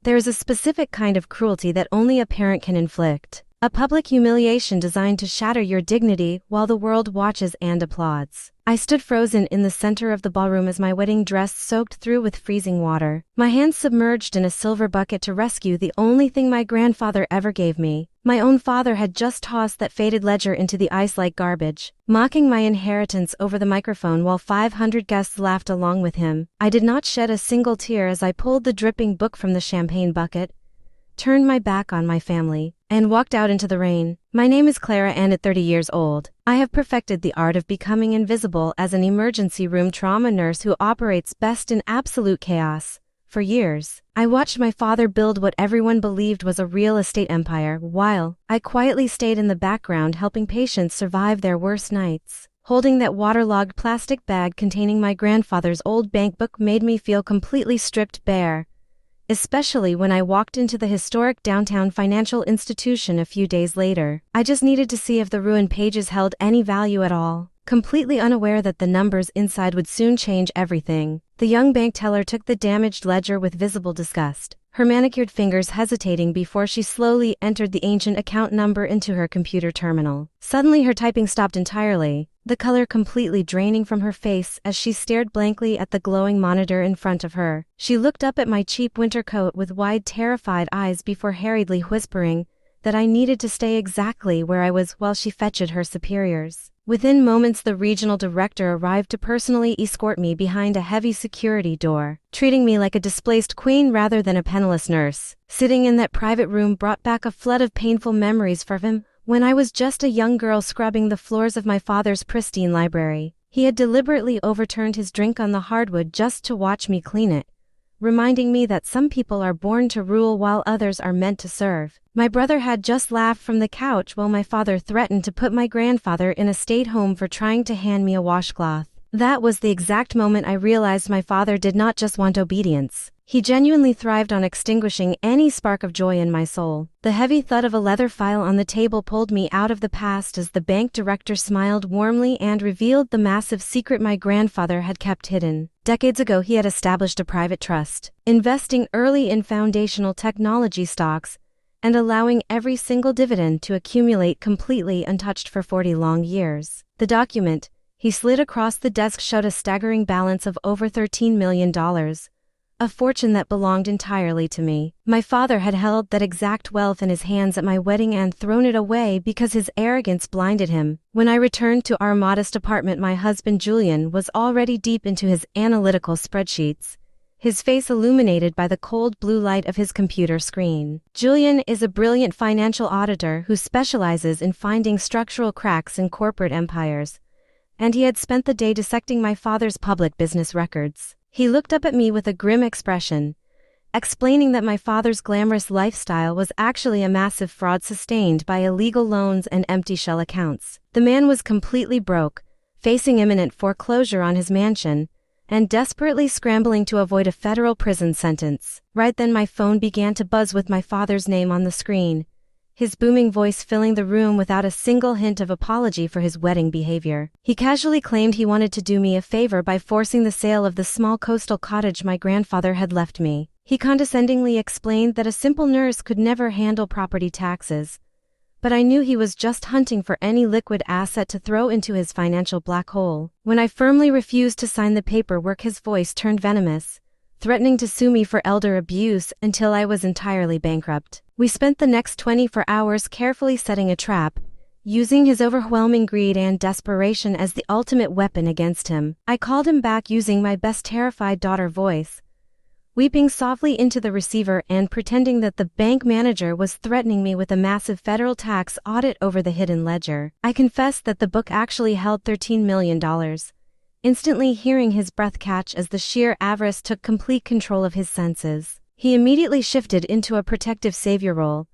There is a specific kind of cruelty that only a parent can inflict. A public humiliation designed to shatter your dignity while the world watches and applauds. I stood frozen in the center of the ballroom as my wedding dress soaked through with freezing water, my hands submerged in a silver bucket to rescue the only thing my grandfather ever gave me. My own father had just tossed that faded ledger into the ice like garbage, mocking my inheritance over the microphone while 500 guests laughed along with him. I did not shed a single tear as I pulled the dripping book from the champagne bucket, turned my back on my family, and walked out into the rain. My name is Clara, and at 30 years old, I have perfected the art of becoming invisible as an emergency room trauma nurse who operates best in absolute chaos. For years, I watched my father build what everyone believed was a real estate empire, while I quietly stayed in the background helping patients survive their worst nights. Holding that waterlogged plastic bag containing my grandfather's old bankbook made me feel completely stripped bare, especially when I walked into the historic downtown financial institution a few days later. I just needed to see if the ruined pages held any value at all. Completely unaware that the numbers inside would soon change everything, the young bank teller took the damaged ledger with visible disgust, her manicured fingers hesitating before she slowly entered the ancient account number into her computer terminal. Suddenly her typing stopped entirely, the color completely draining from her face as she stared blankly at the glowing monitor in front of her. She looked up at my cheap winter coat with wide, terrified eyes before hurriedly whispering that I needed to stay exactly where I was while she fetched her superiors. Within moments, the regional director arrived to personally escort me behind a heavy security door, treating me like a displaced queen rather than a penniless nurse. Sitting in that private room brought back a flood of painful memories for him. When I was just a young girl scrubbing the floors of my father's pristine library, he had deliberately overturned his drink on the hardwood just to watch me clean it, reminding me that some people are born to rule while others are meant to serve. My brother had just laughed from the couch while my father threatened to put my grandfather in a state home for trying to hand me a washcloth. That was the exact moment I realized my father did not just want obedience. He genuinely thrived on extinguishing any spark of joy in my soul. The heavy thud of a leather file on the table pulled me out of the past as the bank director smiled warmly and revealed the massive secret my grandfather had kept hidden. Decades ago, he had established a private trust, investing early in foundational technology stocks and allowing every single dividend to accumulate completely untouched for 40 long years. The document he slid across the desk showed a staggering balance of over $13 million. A fortune that belonged entirely to me. My father had held that exact wealth in his hands at my wedding and thrown it away because his arrogance blinded him. When I returned to our modest apartment, my husband Julian was already deep into his analytical spreadsheets, his face illuminated by the cold blue light of his computer screen. Julian is a brilliant financial auditor who specializes in finding structural cracks in corporate empires, and he had spent the day dissecting my father's public business records. He looked up at me with a grim expression, explaining that my father's glamorous lifestyle was actually a massive fraud sustained by illegal loans and empty shell accounts. The man was completely broke, facing imminent foreclosure on his mansion, and desperately scrambling to avoid a federal prison sentence. Right then my phone began to buzz with my father's name on the screen, his booming voice filling the room without a single hint of apology for his wedding behavior. He casually claimed he wanted to do me a favor by forcing the sale of the small coastal cottage my grandfather had left me. He condescendingly explained that a simple nurse could never handle property taxes, but I knew he was just hunting for any liquid asset to throw into his financial black hole. When I firmly refused to sign the paperwork, his voice turned venomous, threatening to sue me for elder abuse until I was entirely bankrupt. We spent the next 24 hours carefully setting a trap, using his overwhelming greed and desperation as the ultimate weapon against him. I called him back using my best terrified daughter voice, weeping softly into the receiver and pretending that the bank manager was threatening me with a massive federal tax audit over the hidden ledger. I confessed that the book actually held $13 million, instantly hearing his breath catch as the sheer avarice took complete control of his senses. He immediately shifted into a protective savior role,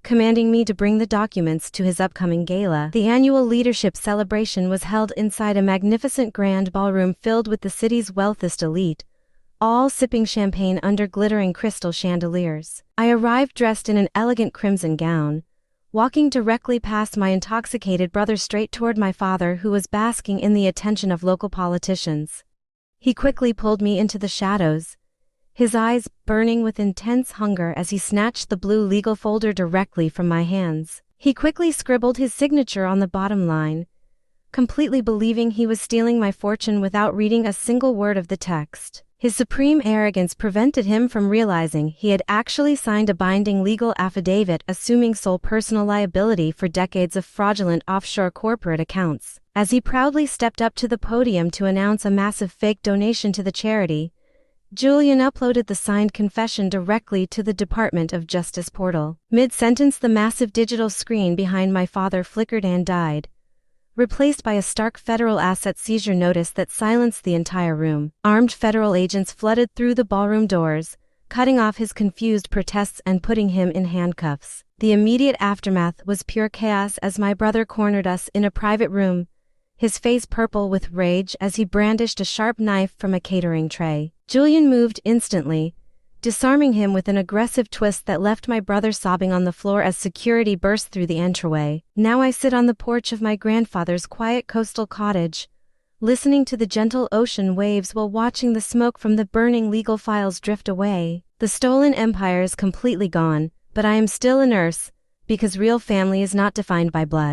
commanding me to bring the documents to his upcoming gala. The annual leadership celebration was held inside a magnificent grand ballroom filled with the city's wealthiest elite, all sipping champagne under glittering crystal chandeliers. I arrived dressed in an elegant crimson gown, walking directly past my intoxicated brother straight toward my father, who was basking in the attention of local politicians. He quickly pulled me into the shadows, his eyes burning with intense hunger as he snatched the blue legal folder directly from my hands. He quickly scribbled his signature on the bottom line, completely believing he was stealing my fortune without reading a single word of the text. His supreme arrogance prevented him from realizing he had actually signed a binding legal affidavit assuming sole personal liability for decades of fraudulent offshore corporate accounts. As he proudly stepped up to the podium to announce a massive fake donation to the charity, Julian uploaded the signed confession directly to the Department of Justice portal. Mid-sentence, the massive digital screen behind my father flickered and died, replaced by a stark federal asset seizure notice that silenced the entire room. Armed federal agents flooded through the ballroom doors, cutting off his confused protests and putting him in handcuffs. The immediate aftermath was pure chaos as my brother cornered us in a private room, his face purple with rage as he brandished a sharp knife from a catering tray. Julian moved instantly, disarming him with an aggressive twist that left my brother sobbing on the floor as security burst through the entryway. Now I sit on the porch of my grandfather's quiet coastal cottage, listening to the gentle ocean waves while watching the smoke from the burning legal files drift away. The stolen empire is completely gone, but I am still a nurse, because real family is not defined by blood.